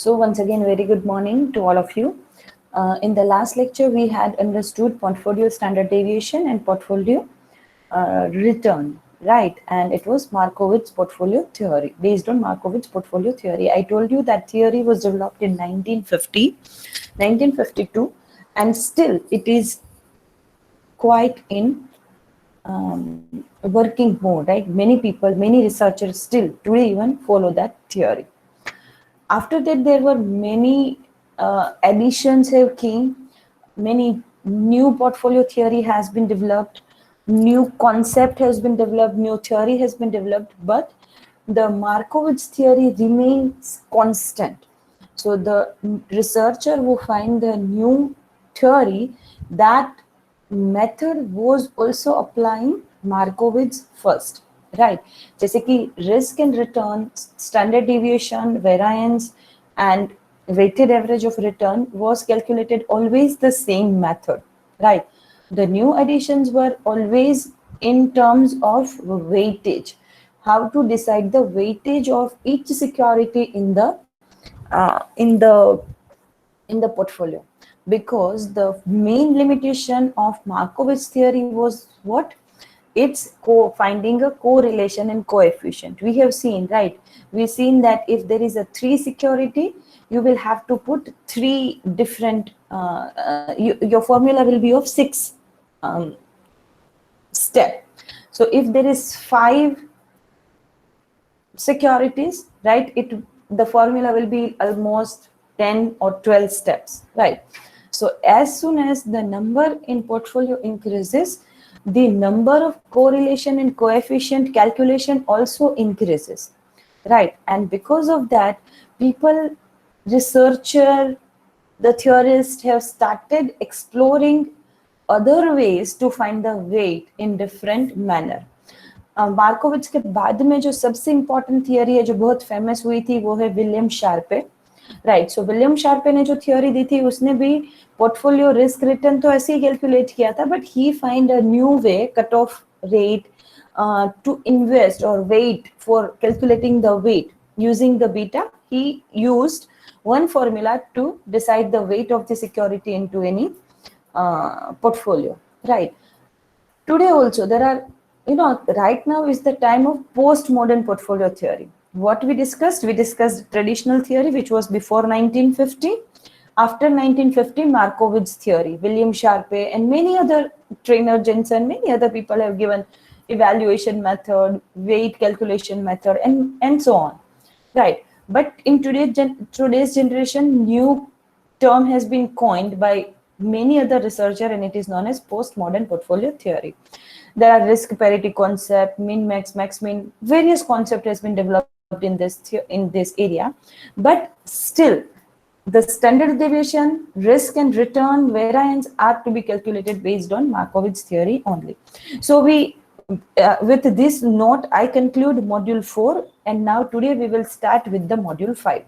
So once again, very good morning to all of you. In the last lecture, we had understood portfolio standard deviation and portfolio return, right? And it was Markowitz portfolio theory, based on Markowitz portfolio theory. I told you that theory was developed in 1950, 1952, and still it is quite in working mode, right? Many people, many researchers still today even follow that theory. After that, there were many additions have came, many new portfolio theory has been developed, new concept has been developed, new theory has been developed, but the Markowitz theory remains constant. So the researcher who find the new theory, that method was also applying Markowitz first, right? जैसे कि risk and return, standard deviation, variance, and weighted average of return was calculated always the same method, right? The new additions were always in terms of weightage, how to decide the weightage of each security in the uh, in the in the portfolio, because the main limitation of Markowitz theory was what? It's finding a correlation and coefficient. We have seen, right? We've seen that if there is a 3 security, you will have to put 3 different, your formula will be of 6 step. So if there is 5 securities, right, the formula will be almost 10 or 12 steps, right? So as soon as the number in portfolio increases, the number of correlation and coefficient calculation also increases, right? And because of that, people, researcher, the theorists have started exploring other ways to find the weight in different manner. Markovich के बाद में जो सबसे important theory है जो बहुत famous हुई थी वो है विलियम शार्पे, राइट? सो विलियम शार्पे ने जो थियरी दी थी उसने भी पोर्टफोलियो रिस्क रिटर्न तो ऐसे ही कैलकुलेट किया था, but he find a new way, cut off rate, to invest or wait for calculating the weight using the beta. He used one formula to decide the weight of the security into any portfolio, right? Today also there are, right now is the time of postmodern portfolio theory. What we discussed traditional theory, which was before 1950. After 1950, Markowitz theory, William Sharpe and many other, Trainer Jensen, many other people have given evaluation method, weight calculation method, and so on, right? But in today's generation, new term has been coined by many other researchers, and it is known as postmodern portfolio theory. There are risk parity concept, min max, max min, various concept has been developed in this area, but still the standard deviation, risk and return variance are to be calculated based on Markowitz theory only. So with this note, I conclude module 4, and now today we will start with the module 5.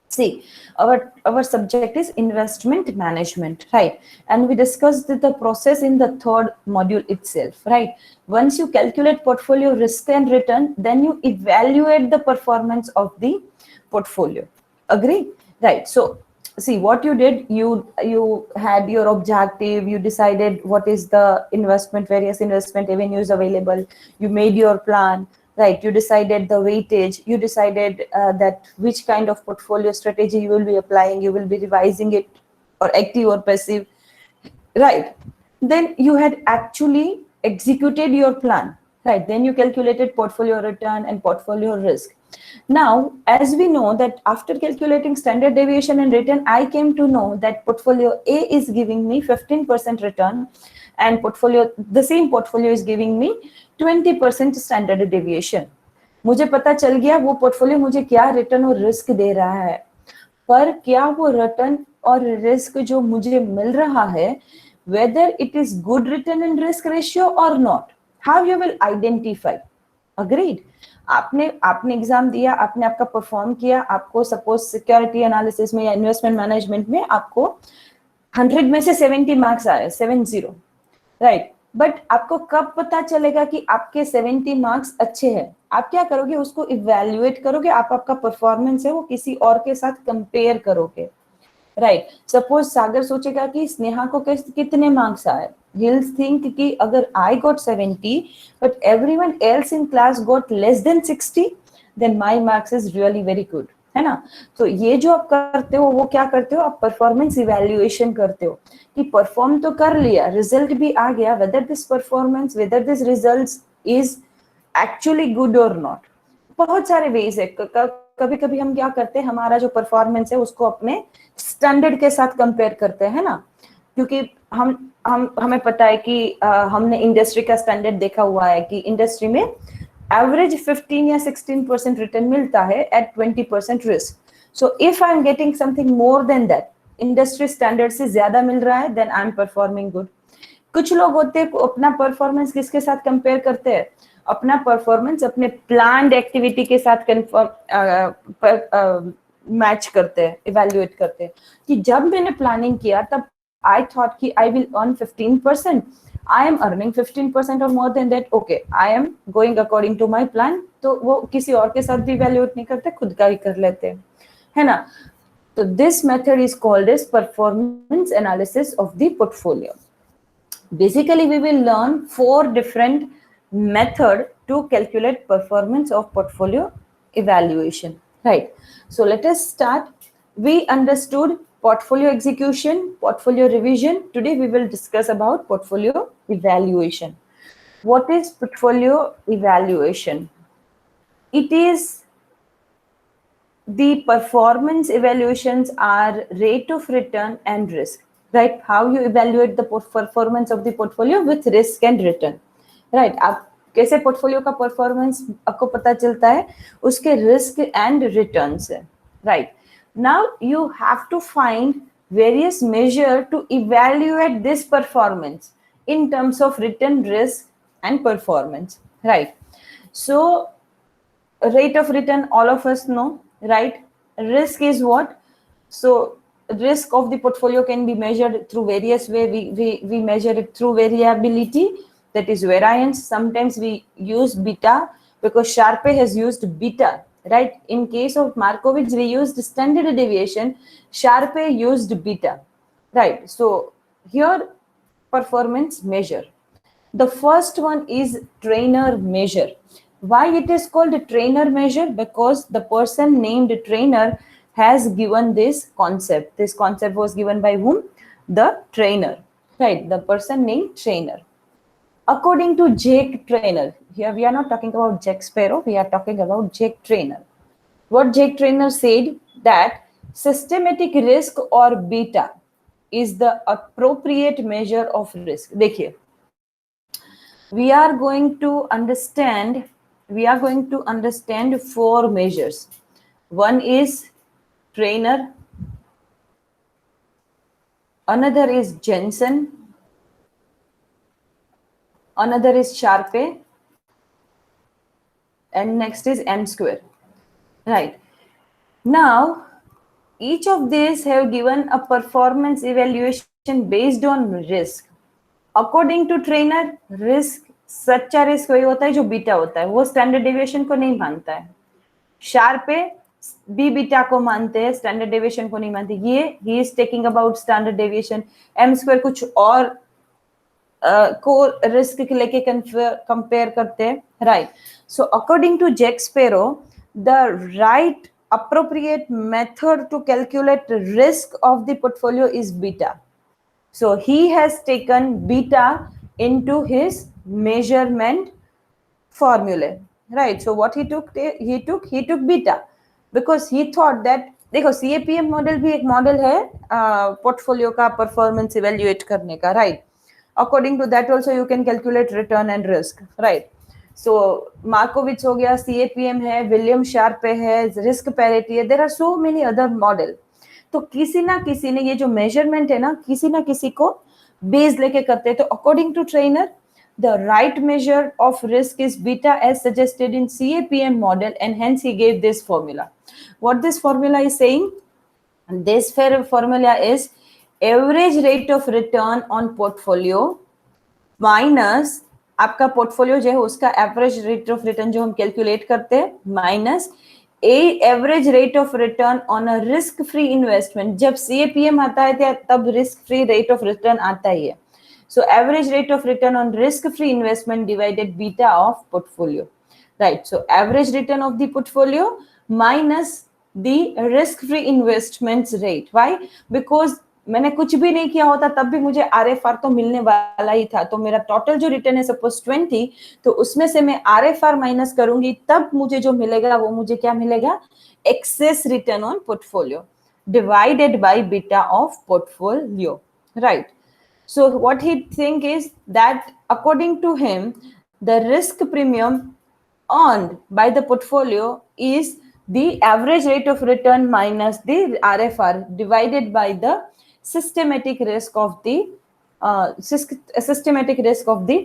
See, our subject is investment management, right? And we discussed the process in the 3rd module itself, right? Once you calculate portfolio risk and return, then you evaluate the performance of the portfolio. Agree? Right. So see what you did, you had your objective, you decided what is the various investment avenues available, you made your plan, right? You decided the weightage, you decided that which kind of portfolio strategy you will be applying, you will be revising it or active or passive, right? Then you had actually executed your plan, right? Then you calculated portfolio return and portfolio risk. Now, as we know that after calculating standard deviation and return, I came to know that portfolio A is giving me 15% return, and the same portfolio is giving me 20% standard deviation. मुझे पता चल गया वो portfolio मुझे क्या return और risk they रहा है, पर क्या वो रिटर्न और रिस्क जो मुझे मिल रहा है, whether it is good return and risk ratio or not, how you will identify. Agreed? आपने एग्जाम दिया, आपने आपका परफॉर्म किया, आपको सपोज सिक्योरिटी एनालिसिस में या इन्वेस्टमेंट मैनेजमेंट में आपको 100 में से 70 मार्क्स आए, 70, राइट? बट आपको कब पता चलेगा कि आपके 70 मार्क्स अच्छे हैं? आप क्या करोगे, उसको इवेल्युएट करोगे, आप आपका परफॉर्मेंस है वो किसी और के साथ कंपेयर करोगे, राइट? सपोज सागर सोचेगा कि स्नेहा को कितने मार्क्स आए, he'll think कि अगर I got 70 but everyone else in class got less than 60 then my marks is really very good, है ना? तो ये जो आप करते हो वो क्या करते हो, आप परफॉर्मेंस इवेल्युएशन करते हो कि परफॉर्म तो कर लिया, रिजल्ट भी आ गया, whether this performance, whether this results is actually good और नॉट। बहुत सारे वेज है। कभी कभी हम क्या करते हैं, हमारा जो परफॉर्मेंस है उसको अपने स्टैंडर्ड के साथ कंपेयर करते हैं ना, क्योंकि हम हमें पता है कि हमने इंडस्ट्री का स्टैंडर्ड देखा हुआ है कि इंडस्ट्री में एवरेज 15 या 16% रिटर्न मिलता है at 20% risk. So if I am getting something more than that, industry standard से ज्यादा मिल रहा है, then I am performing good. कुछ लोग होते हैं अपना परफॉर्मेंस किसके साथ कंपेयर करते हैं, अपना परफॉर्मेंस अपने प्लान्ड एक्टिविटी के साथ मैच करते हैं, इवेल्युएट करते हैं कि जब मैंने प्लानिंग किया तब आई थॉट कि I will earn 15%, I am earning 15% और more than that, okay I am going according to my plan. तो वो किसी और के साथ भी इवेल्युएट नहीं करते, खुद का ही कर लेते हैं, है ना? तो this method is called as performance analysis of the portfolio. Basically, we will learn 4 different methods to calculate performance of portfolio evaluation, right? So let us start. We understood portfolio execution, portfolio revision. Today we will discuss about portfolio evaluation. What is portfolio evaluation? It is the performance evaluations are rate of return and risk, right? How you evaluate the performance of the portfolio with risk and return, right? आप कैसे portfolio का performance आपको पता चलता है, उसके risk and return से, right? Now you have to find various measure to evaluate this performance in terms of return, risk and performance, right? So rate of return all of us know, right? Risk is what? So risk of the portfolio can be measured through various way. We measure it through variability, that is variance. Sometimes we use beta because Sharpe has used beta, right? In case of Markowitz we used standard deviation, Sharpe used beta, right? So here performance measure, the first one is trainer measure. Why it is called a trainer measure? Because the person named trainer has given this concept. This concept was given by whom? The trainer, right? The person named trainer. According to Jake Trainer, here we are not talking about Jack Sparrow, we are talking about Jake Trainer. What Jake Trainer said, that systematic risk or beta is the appropriate measure of risk. देखिए, we are going to understand 4 measures. One is trainer, another is Jensen, another is Sharpe, and next is M square, right? Now each of these have given a performance evaluation based on risk. According to trainer, risk, सच्चा risk वही होता है जो beta होता है, वो standard deviation को नहीं मानता है। शार्पे बी बीटा को मानते हैं, स्टैंडर्ड डेविएशन को नहीं मानते। ये he is taking about standard deviation. M square कुछ और को रिस्क के लेके कंपेयर करते हैं, right? So according to Jack Sparrow, the right appropriate method to calculate risk of the portfolio is beta. So he has taken beta into his measurement formula, right? So what he took beta because he thought that, देखो CAPM model भी एक model है portfolio का performance evaluate करने का, right? According to that also you can calculate return and risk, right? So Markowitz हो गया, CAPM है, विलियम शार्पे है, रिस्क पैरिटी है, there are so many other model. तो किसी ना किसी ने ये जो मेजरमेंट है ना, किसी ना किसी को बेस लेके करते हैं। तो according to Treynor, the right measure of risk is beta as suggested in CAPM model, and hence he gave this formula. What this formula is saying? This formula is average rate of return on portfolio minus आपका portfolio जो है उसका average rate of return जो हम calculate करते हैं, minus average rate of return on a risk free investment. जब CAPM आता है तब risk free rate of return आता ही है. So average rate of return on risk-free investment divided beta of portfolio, right? So average return of the portfolio minus the risk-free investments rate. Why? Because मैंने कुछ भी नहीं किया होता तब भी मुझे RFR तो मिलने वाला ही था. तो मेरा टोटल जो रिटर्न है सपोज 20, तो उसमें से मैं RFR माइनस करूंगी तब मुझे जो मिलेगा वो मुझे क्या मिलेगा? Excess return on portfolio divided by beta of portfolio, right? So what he think is that according to him, the risk premium earned by the portfolio is the average rate of return minus the RFR divided by the systematic risk of the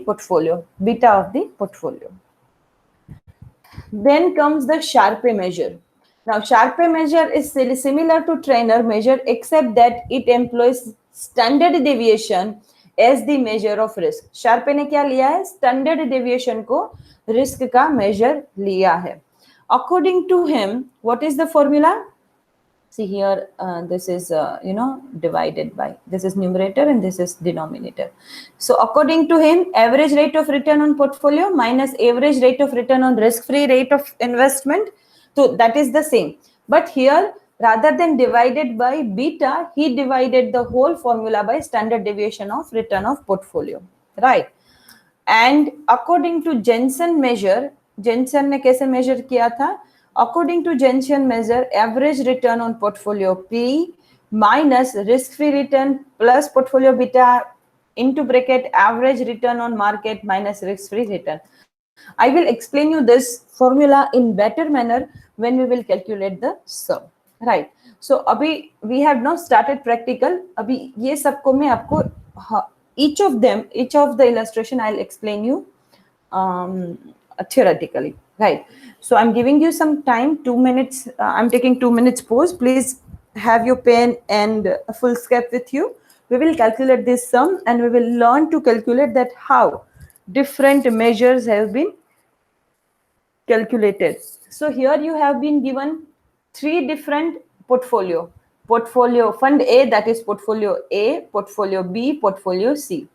portfolio, beta of the portfolio. Then comes the Sharpe measure. Now, Sharpe measure is similar to Trainer measure except that it employs standard deviation as the measure of risk. Sharpe ने क्या लिया है? Standard deviation को risk का measure लिया है. According to him, what is the formula? See here, this is divided by, this is numerator and this is denominator. So according to him, average rate of return on portfolio minus average rate of return on risk-free rate of investment. So that is the same. But here, rather than divided by beta, he divided the whole formula by standard deviation of return of portfolio, right? And according to Jensen measure, Jensen ने कैसे measure किया था? According to Jensen measure, average return on portfolio P minus risk-free return plus portfolio beta into bracket average return on market minus risk-free return. I will explain you this formula in better manner when we will calculate the sum, right? So अभी we have now started practical. अभी ये सबको मैं आपको each of the illustration I'll explain you theoretically, right? So I'm giving you some time, 2 minutes. I'm taking 2 minutes pause. Please have your pen and a full sketch with you. We will calculate this sum and we will learn to calculate that how different measures have been calculated. So here you have been given 3 different portfolio fund A, that is portfolio A, portfolio B, portfolio C.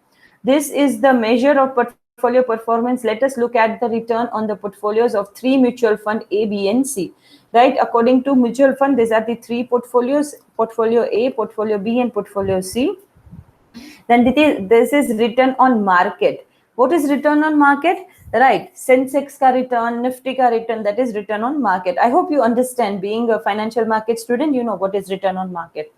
This is the measure of portfolio performance. Let us look at the return on the portfolios of 3 mutual fund A, B and C, right? According to mutual fund, these are the 3 portfolios, portfolio A, portfolio B and portfolio C. Then this is return on market. What is return on market? Right, Sensex ka return, Nifty ka return, that is return on market. I hope you understand. Being a financial market student, you know what is return on market,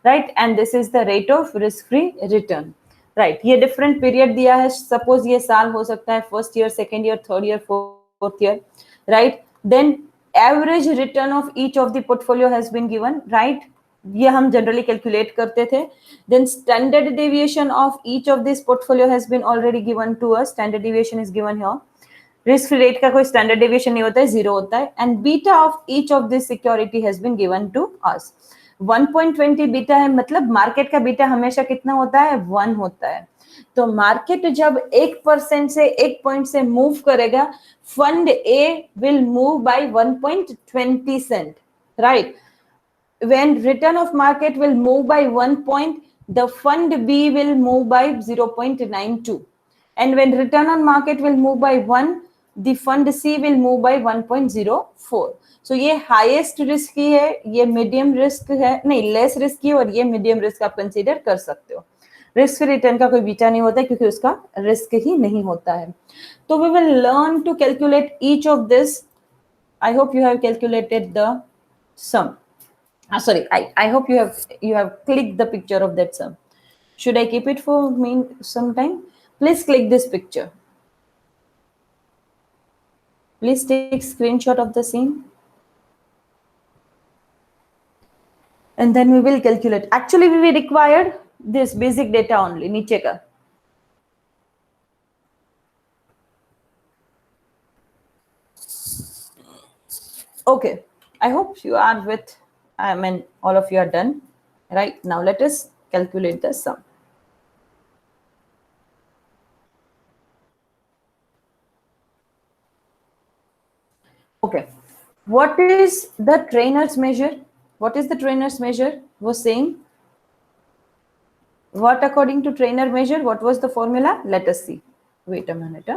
right? And this is the rate of risk-free return, right? ये different period दिया है. Suppose ये साल हो सकता है first year, second year, third year, fourth year, right? Then average return of each of the portfolio has been given, right? ये हम जनरली कैलकुलेट करते थे. Then standard deviation of each of this portfolio has been already given to us. Standard deviation is given here. Risk rate का कोई standard deviation नहीं होता है, 0 होता है. And beta of each of this security has been given to us. 1.20 beta है, मतलब market का बीटा हमेशा कितना होता है? 1 होता है. तो मार्केट जब 1% से 1 पॉइंट से मूव करेगा, fund A will move by 1.20 cent, right? When return of market will move by 1 point, the fund B will move by 0.92, and when return on market will move by 1, the fund C will move by 1.04. So ये highest risk ही है, ये medium risk है, नहीं less risk ही, और ये medium risk आप consider कर सकते हो. रिस्क रिटर्न का कोई बीटा नहीं होता है क्योंकि उसका रिस्क ही नहीं होता है. तो we will learn to calculate each of this. I hope you have calculated the sum. Sorry, I hope you have clicked the picture of that sum. Should I keep it for me some time? Please click this picture. Please take screenshot of the scene. And then we will calculate. Actually, we required this basic data only, niche ka. Okay, I hope you are with, all of you are done. Right, now let us calculate the sum. Okay. What is the trainer's measure? What is the trainer's measure? Was saying what according to trainer measure? What was the formula? Let us see. Wait a minute.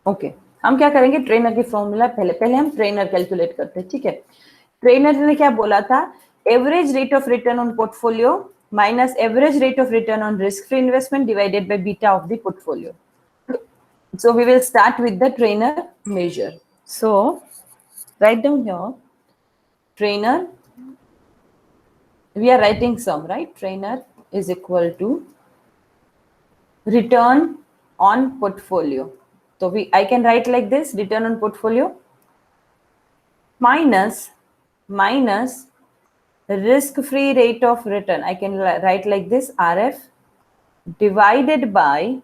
Okay हम क्या करेंगे trainer की formula पहले पहले हम trainer calculate करते हैं ठीक है ट्रेनर ने क्या बोला था average rate of return on portfolio minus average rate of return on risk free investment divided by beta of the portfolio so we will start with the trainer measure so write down here trainer we are writing sum right trainer is equal to return on portfolio so I can write like this return on portfolio minus risk free rate of return I can write like this RF divided by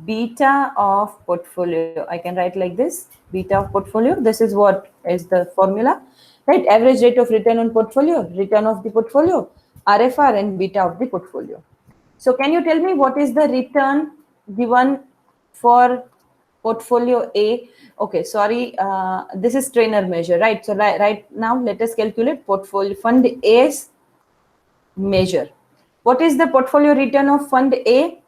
beta of portfolio I can write like this beta of portfolio this is what is the formula right average rate of return on portfolio return of the portfolio RFR and beta of the portfolio so can you tell me what is the return given for portfolio A okay sorry this is trainer measure right so right now let us calculate portfolio fund A's measure what is the portfolio return of fund A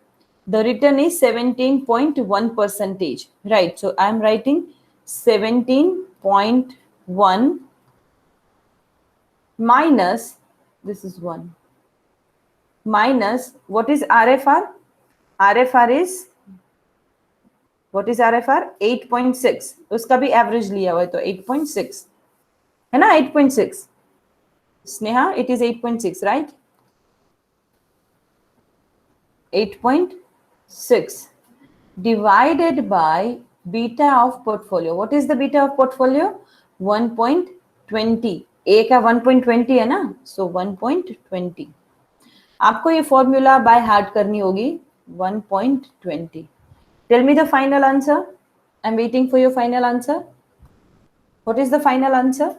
the return is 17.1 percentage right so I am writing 17.1 minus this is 1 minus what is RFR RFR is what is RFR 8.6 उसका भी average लिया हुआ है तो 8.6 है ना 8.6 Sneha it is 8.6 right 8.6 divided by beta of portfolio what is the beta of portfolio 1.20 a का 1.20 है ना so 1.20 आपको ये फॉर्मूला बाय हार्ट करनी होगी 1.20 tell me the final answer I'm waiting for your final answer what is the final answer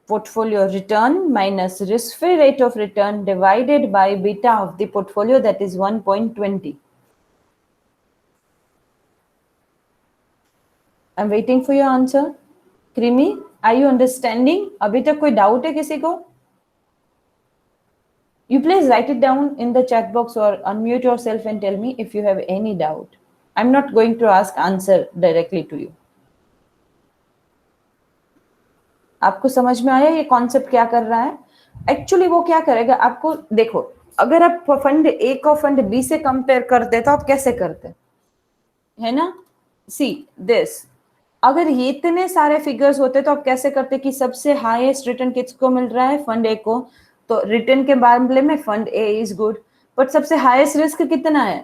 portfolio return minus risk free rate of return divided by beta of the portfolio that is 1.20 I'm waiting for your answer Creamy are you understanding अभी तक कोई doubt है किसी को You please write it down in the chat box or unmute yourself and tell me if you have any doubt. I'm not going to ask answer directly to you. आपको समझ में आया ये कॉन्सेप्ट क्या कर रहा है एक्चुअली वो क्या करेगा आपको देखो अगर आप फंड ए को फंड बी से कंपेयर करते तो आप कैसे करते है ना सी दिस अगर ये इतने सारे फिगर्स होते तो आप कैसे करते कि सबसे हाईएस्ट रिटर्न किसको मिल रहा है फंड ए को तो रिटर्न के मामले में fund A is good but सबसे हाईएस्ट रिस्क कितना है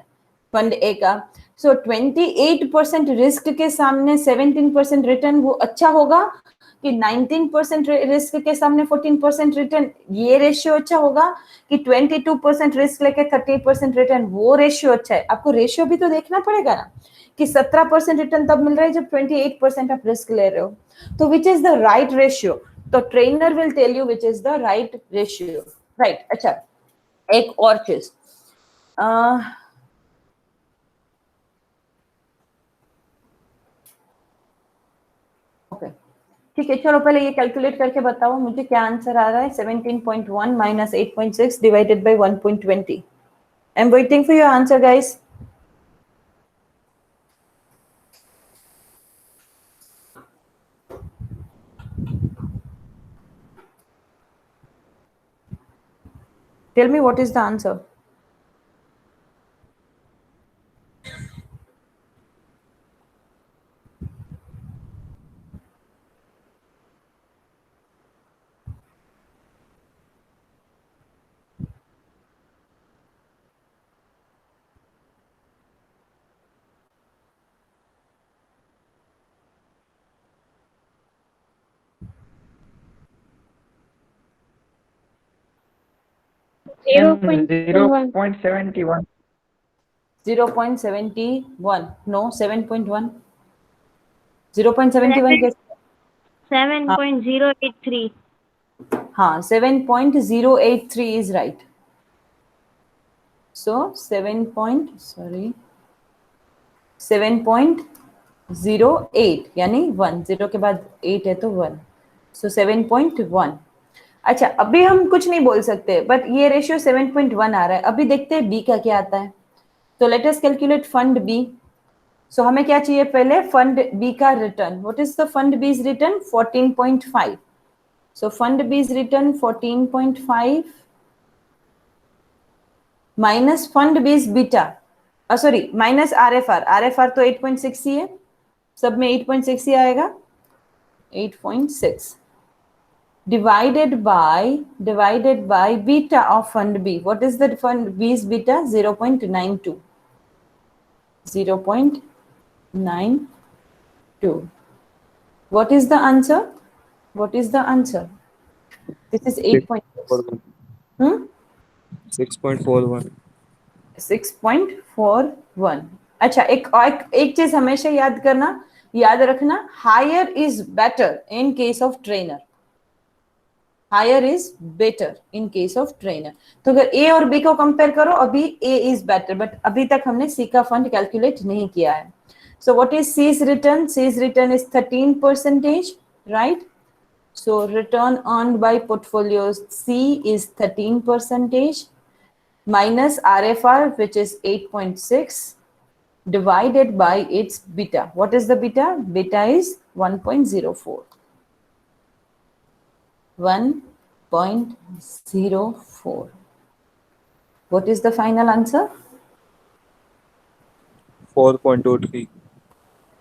फंड ए का सो 28% रिस्क के सामने 17% रिटर्न वो अच्छा होगा कि 19% रिस्क के सामने 14% रिटर्न ये रेशियो अच्छा होगा कि 22% रिस्क लेके 30% रिटर्न वो रेशियो अच्छा है आपको रेशियो भी तो देखना पड़ेगा ना कि 17% रिटर्न तब मिल रहा है जब 28% आप रिस्क ले रहे हो तो which is the right ratio तो trainer will tell you which is the right ratio right अच्छा एक और चीज ओके ठीक है चलो पहले ये कैलकुलेट करके बताओ मुझे क्या आंसर आ रहा है 17.1 minus 8.6 divided by 1.20 I'm waiting for your answer guys tell me what is the answer 0.71. 0.71 no 7.1 0.71 के 7.083. हाँ 7.083 is right So 7.08 यानी 1, 0 के बाद 8 है तो 1, so 7.1. अच्छा, अभी हम कुछ नहीं बोल सकते, बट ये रेशियो 7.1 आ रहा है. अभी देखते हैं बी का क्या आता है. तो let us calculate fund B. So हमें क्या चाहिए पहले? फंड बी का return. What is the fund B's return? 14.5. So fund B's return 14.5 minus fund B's beta, sorry minus RFR. RFR तो 8.6 ही है, सब में 8.6 ही आएगा. 8.6 divided by beta of fund B. What is the fund B's beta? 0.92. 0.92. What is the answer? What is the answer? This is 8.6. 6.41. 6.41. अच्छा, एक चीज हमेशा याद रखना, higher is better in case of Treynor. Higher is better in case of Treynor. तो अगर ए और B को कंपेयर करो, अभी ए इज बेटर, बट अभी तक हमने सी का फंड कैलकुलेट नहीं किया है. So what is C's return? C's return is 13%, right? So return earned by portfolio C is 13% minus RFR, which is 8.6, divided by its beta. What is the beta? Beta is 1.04. 1.04. What is the final answer? 4.23.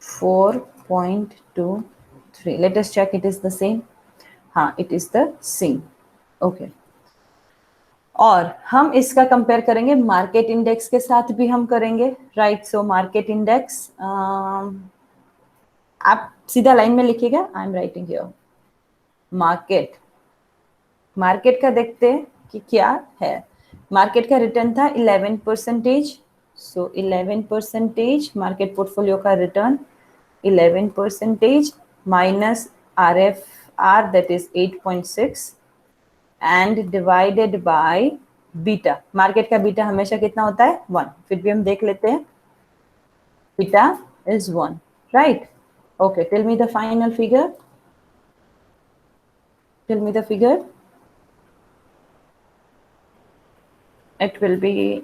4.23. Let us check it is the same. हाँ, it is the same. Okay. और हम इसका compare करेंगे market index के साथ भी हम करेंगे, राइट? सो मार्केट इंडेक्स, आप सीधा लाइन में लिखिएगा. I am writing here market का देखते हैं कि क्या है. मार्केट का रिटर्न था 11%. सो 11% मार्केट पोर्टफोलियो का return 11% minus RFR, that is 8.6, and divided by beta. Market का बीटा हमेशा कितना होता है? 1. फिर भी हम देख लेते हैं. Beta is 1, right? Okay, tell me the final figure. Tell me the figure. It will be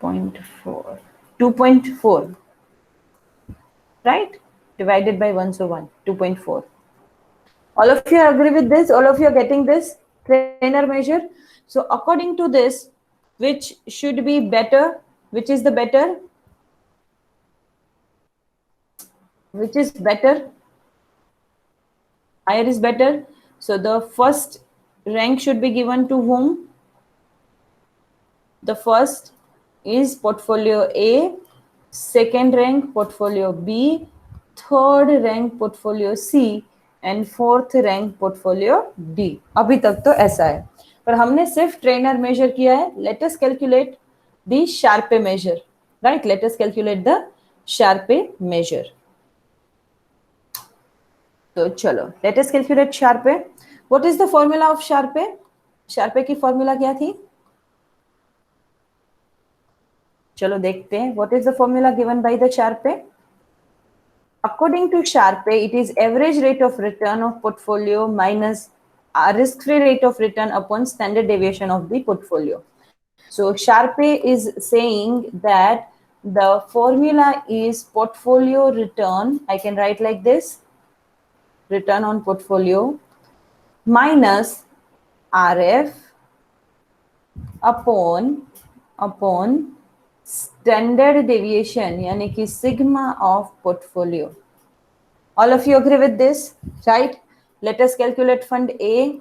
0.4, 2.4, right? Divided by 1, so 1, 2.4. All of you agree with this? All of you are getting this trainer measure? So according to this, which should be better? Which is the better? Which is better? Higher is better. So the first rank should be given to whom? The first is portfolio A, second rank portfolio B, third rank portfolio C, and fourth rank portfolio D. अभी तक तो ऐसा है, पर हमने सिर्फ trainer measure किया है. Let us calculate the Sharpe measure, right? Let us calculate the Sharpe measure. तो चलो, let us calculate Sharpe. What is the formula of Sharpe? Sharpe की फॉर्मूला क्या थी? चलो देखते हैं. What is the formula given by the Sharpe? According to Sharpe, it is average rate of return of portfolio minus risk-free rate of return upon standard deviation of the portfolio. So Sharpe is saying that the formula is portfolio return. I can write like this: return on portfolio minus RF upon standard deviation, यानी कि sigma of portfolio. All of you agree with this, right? Let us calculate fund A.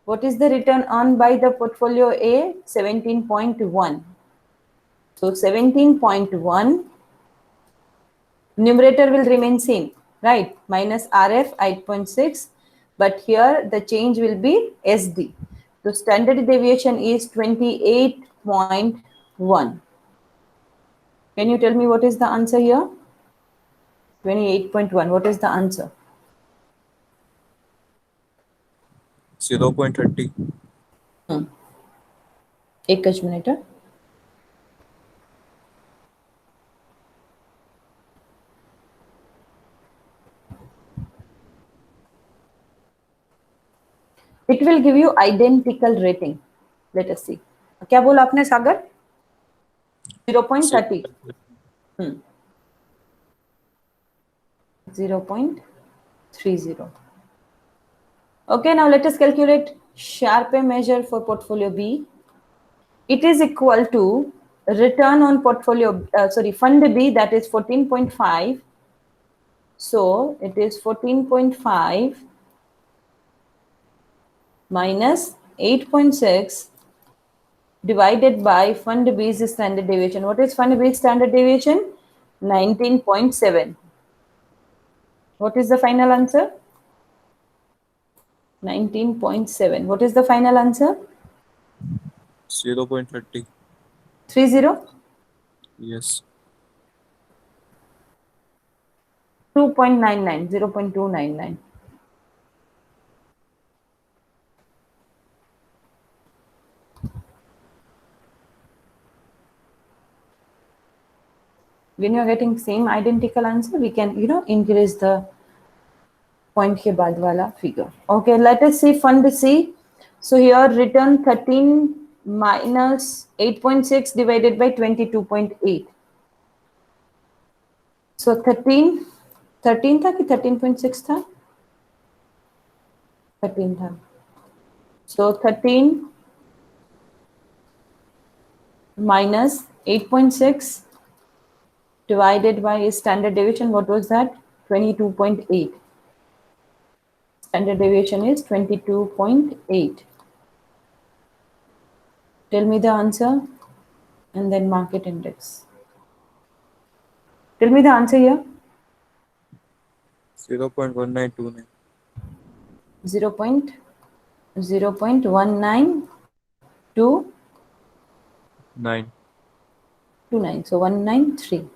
What is the return earned by the portfolio A? 17.1. So 17.1, numerator will remain same, right? Minus RF 8.6, but here the change will be SD. So standard deviation is 28.1. Can you tell me what is the answer here? 28.1. What is the answer? 0.30. एक ज minute. It will give you identical rating. Let us see. क्या बोला आपने सागर? 0.30. 0.30. Okay, now let us calculate Sharpe measure for portfolio B. It is equal to return on portfolio, fund B, that is 14.5. So it is 14.5 minus 8.6 divided by fund B's standard deviation. What is fund B's standard deviation? 19.7. What is the final answer? 19.7. What is the final answer? 0.30. 30? Yes. 2.99, 0.299. When you are getting same identical answer, we can, increase the point के बाद वाला figure. Okay, let us see fund C. So here return 13 minus 8.6 divided by 22.8. So 13 था कि 13.6 था? 13 था. So 13 minus 8.6 divided by standard deviation, what was that? 22.8. Standard deviation is 22.8. Tell me the answer and then market index. Tell me the answer here. 0.1929. 0.1929. 9. So 193.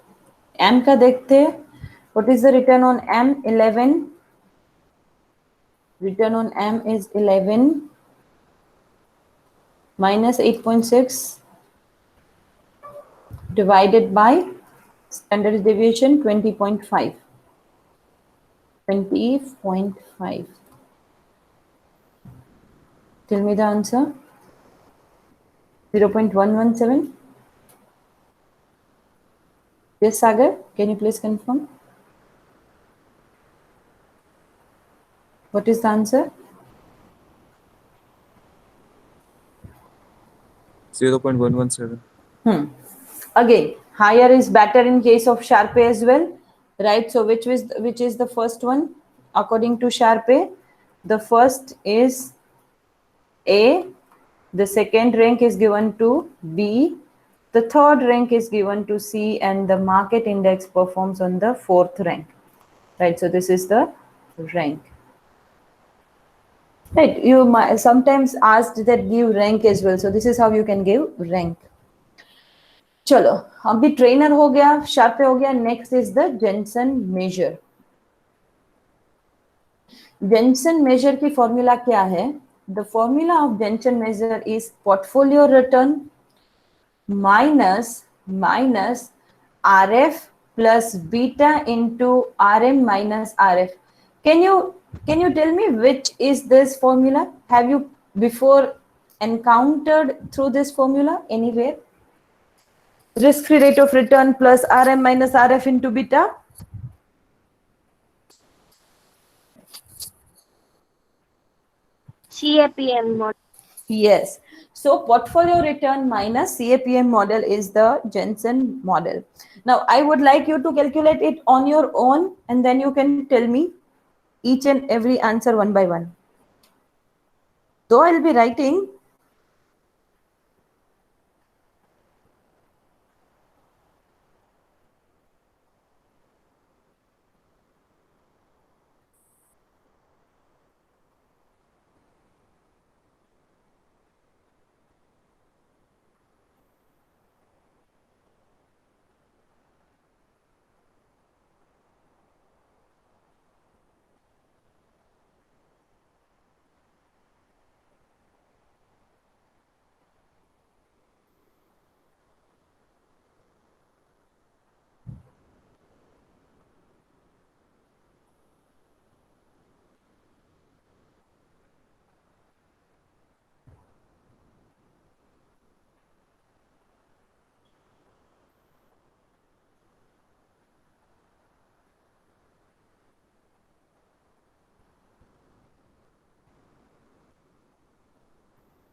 M का देखते हैं. What is the return on M? 11. Return on M is 11 minus 8.6 divided by standard deviation 20.5. 20.5. Tell me the answer. 0.117. Yes, Sagar, can you please confirm? What is the answer? 0.117. Again, higher is better in case of Sharpe as well, right? So which is the first one according to Sharpe? The first is A. The second rank is given to B. The third rank is given to C, and the market index performs on the fourth rank, right? So this is the rank. Right, you might sometimes asked that give rank as well. So this is how you can give rank. चलो, अभी trainer हो गया, Sharpe हो गया. Next is the Jensen measure. Jensen measure की formula क्या है? The formula of Jensen measure is portfolio return minus RF plus beta into RM minus RF. Can you tell me which is this formula? Have you before encountered through this formula anywhere? Risk-free rate of return plus RM minus RF into beta. CAPM model. Yes. So portfolio return minus CAPM model is the Jensen model. Now I would like you to calculate it on your own, and then you can tell me each and every answer one by one. So I'll be writing.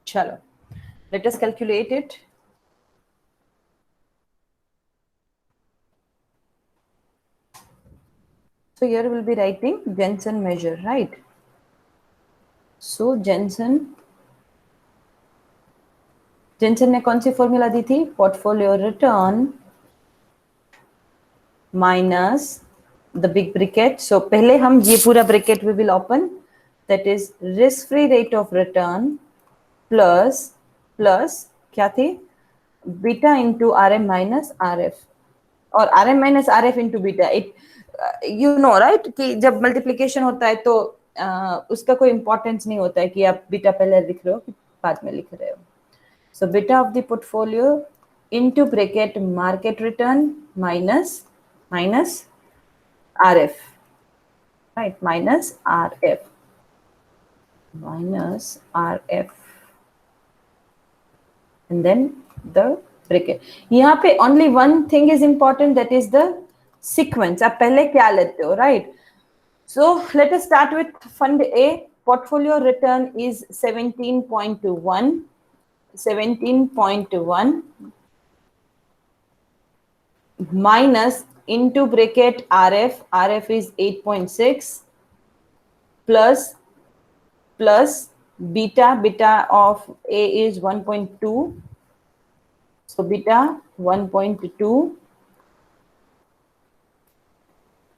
चलो, let us calculate it. So here we'll be writing Jensen measure, right? So Jensen ने कौन सी formula दी थी? Portfolio return minus the big bracket. So पहले हम ये पूरा bracket we will open, that is risk free rate of return plus क्या थी? Beta into R M minus R F, और R M minus R F into beta. It you know right कि जब multiplication होता है तो उसका कोई इंपॉर्टेंस नहीं होता है कि आप बीटा पहले लिख रहे हो कि बाद में लिख रहे हो. So beta of the portfolio into bracket market return minus RF, right? Minus RF, and then the bracket. यहाँ पे only one thing is important, that is the sequence. आप पहले क्या लेते हो, right? So let us start with fund A. Portfolio return is 17.1 minus into bracket RF is 8.6 plus beta of A is 1.2, so beta 1.2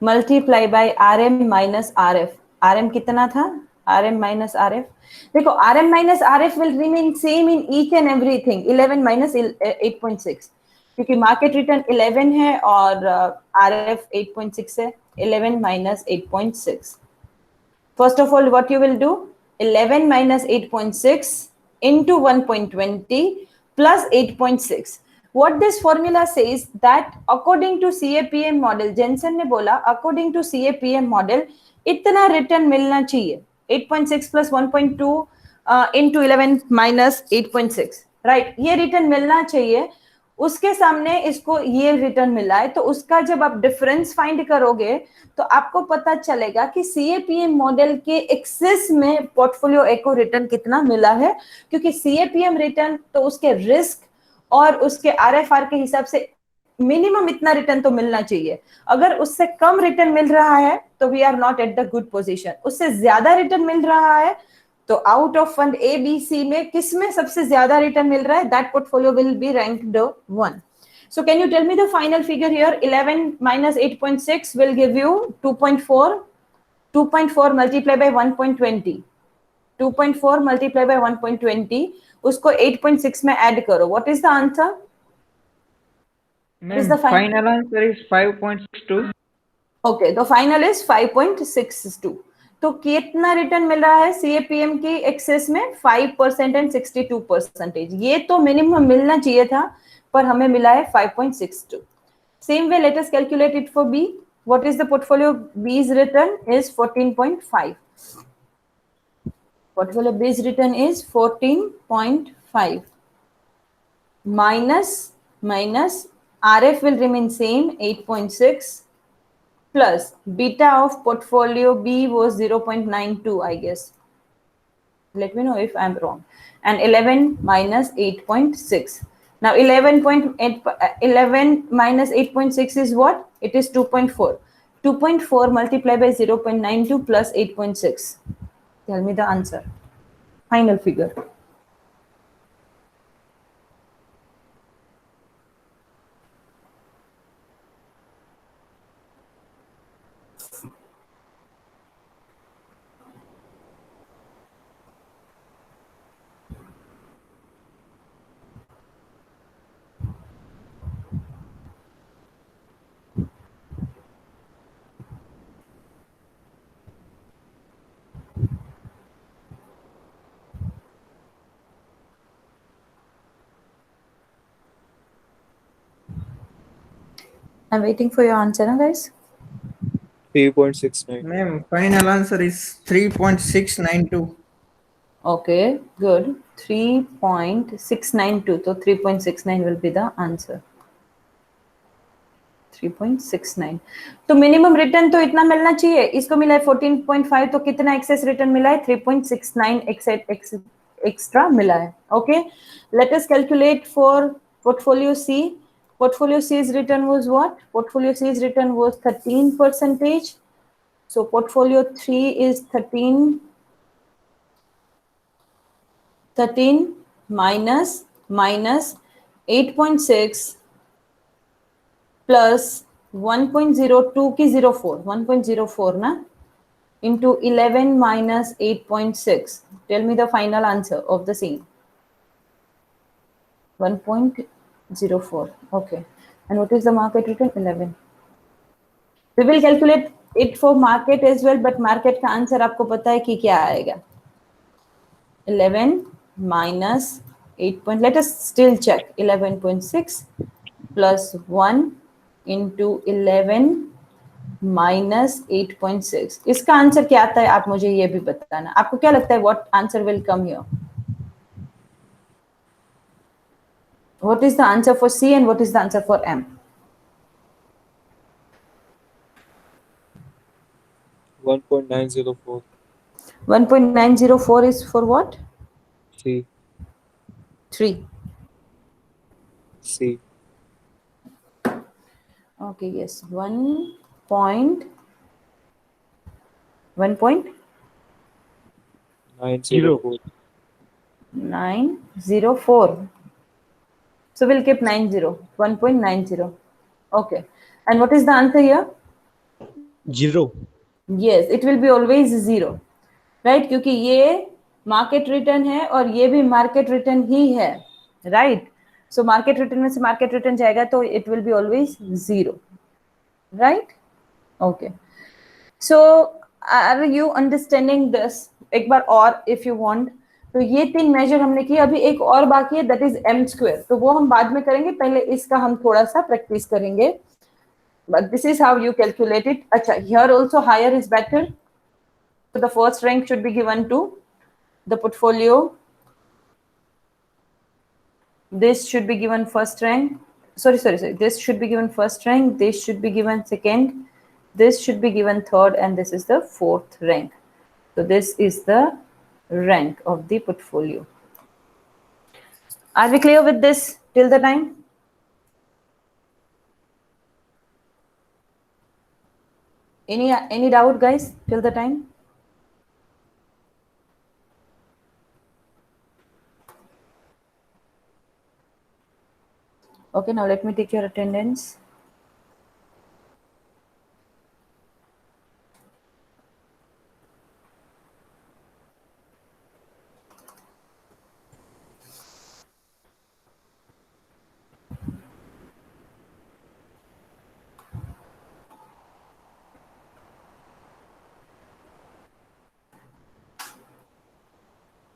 multiply by RM minus RF. RM कितना था? RM minus RF. देखो, RM minus RF will remain same in each and everything. 11 minus 8.6, क्योंकि market return 11 है और RF 8.6 है. 11 minus 8.6. First of all, what you will do? 11 minus 8.6 into 1.20 plus 8.6. What this formula says that according to CAPM model, Jensen ने बोला according to CAPM model इतना return मिलना चाहिए. 8.6 plus 1.2 into 11 minus 8.6, right? ये return मिलना चाहिए. उसके सामने इसको ये रिटर्न मिला है, तो उसका जब आप डिफरेंस फाइंड करोगे तो आपको पता चलेगा कि सीएपीएम मॉडल के एक्सेस में पोर्टफोलियो ए को रिटर्न कितना मिला है, क्योंकि सीएपीएम रिटर्न तो उसके रिस्क और उसके आरएफआर के हिसाब से मिनिमम इतना रिटर्न तो मिलना चाहिए. अगर उससे कम रिटर्न मिल रहा है तो we are not at the good position. उससे ज्यादा रिटर्न मिल रहा है तो out of fund A B C में किसमें सबसे ज्यादा रिटर्न मिल रहा है, that portfolio will be ranked 1. So can you tell me the final figure here? 11 minus 8.6 will give you 2.4. 2.4 multiplied by 1.20. 2.4 multiplied by 1.20. उसको 8.6 में add करो. What is the answer? Ma'am, final answer is 5.62. Okay, the final is 5.62. तो कितना return मिल रहा है CAPM की access में? 5% एंड 62%. ये तो मिनिमम मिलना चाहिए था, पर हमें मिला है 5.62. Same way, let us calculate it for B. What is the portfolio B's return? Is 14.5. Portfolio B's return is 14.5. Minus RF will remain same, 8.6. Plus beta of portfolio B was 0.92, I guess. Let me know if I'm wrong. And 11 minus 8.6. Now 11 minus 8.6 is what? It is 2.4. 2.4 multiplied by 0.92 plus 8.6. Tell me the answer. Final figure. I'm waiting for your answer, guys. 3.69. Ma'am, final answer is 3.692. Okay, good. 3.692. So 3.69 will be the answer. 3.69. तो minimum return तो इतना मिलना चाहिए. इसको मिला है 14.5, तो कितना एक्सेस रिटर्न मिला है? 3.69 एक्स्ट्रा मिला है. Okay, let us calculate for portfolio C. Portfolio C's return was what? Portfolio C's return was 13%. So portfolio 3 is 13 minus 8.6 plus 1.02 की 04 1.04 ना into 11 minus 8.6. Tell me the final answer of the same. 1.04. Okay. And what is the market return? 11. We will calculate it for market as well, but market का answer आपको पता है कि क्या आएगा. 11 minus 8. Let us still check. 11.6 plus 1 into 11 minus 8.6. इसका answer क्या आता है आप मुझे ये भी बताना. आपको क्या लगता है what answer will come here? What is the answer for C and what is the answer for M? 1.904. 1.904 is for what? C. 3. C. Okay, yes. 1.904. 904. So we'll keep 90. 1.90. Okay. And what is the answer here? 0. Yes, it will be always 0. Right? क्योंकि ये market return है और ये भी market return ही है. Right? So market return में से market return जाएगा तो it will be always 0. Right? Okay. So are you understanding this? एक बार और इफ यू वांट. तो ये 3 मेजर हमने किए. अभी एक और बाकी है, दैट इज m स्क्वायर. तो वो हम बाद में करेंगे, पहले इसका हम थोड़ा सा प्रैक्टिस करेंगे. But this is how you calculate it. अच्छा, here also higher is better. So the first rank should be given to the portfolio. This should be given first rank. Sorry. This should be given first rank. This should be given second. This should be given third, and this is the fourth rank. So this is the rank of the portfolio. Are we clear with this till the time? Any doubt, guys, till the time? Okay, now let me take your attendance.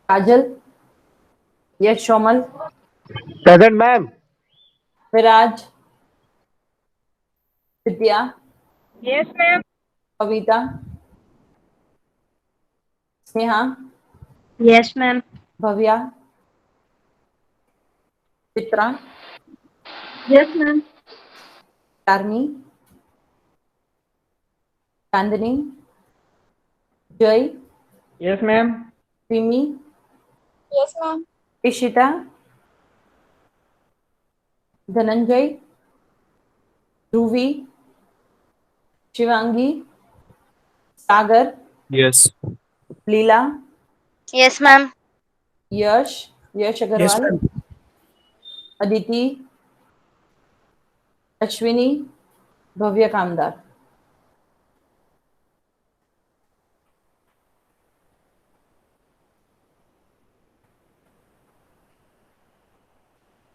Kajal? Yes, Shomal? Present, ma'am. Viraj? Vidya? Yes, ma'am. Kavita? Sneha? Yes, ma'am. Bhavya? Chitra? Yes, ma'am. Charmi? Chandani? Jai? Yes, ma'am. Simi? Yes, ma'am. Ishita? Dhananjay? Dhruvi? Shivangi? Sagar? Yes. Leela? Yes, ma'am. Yash Agarwal? ma'am. Aditi? Ashwini? Bhavya Kamdar?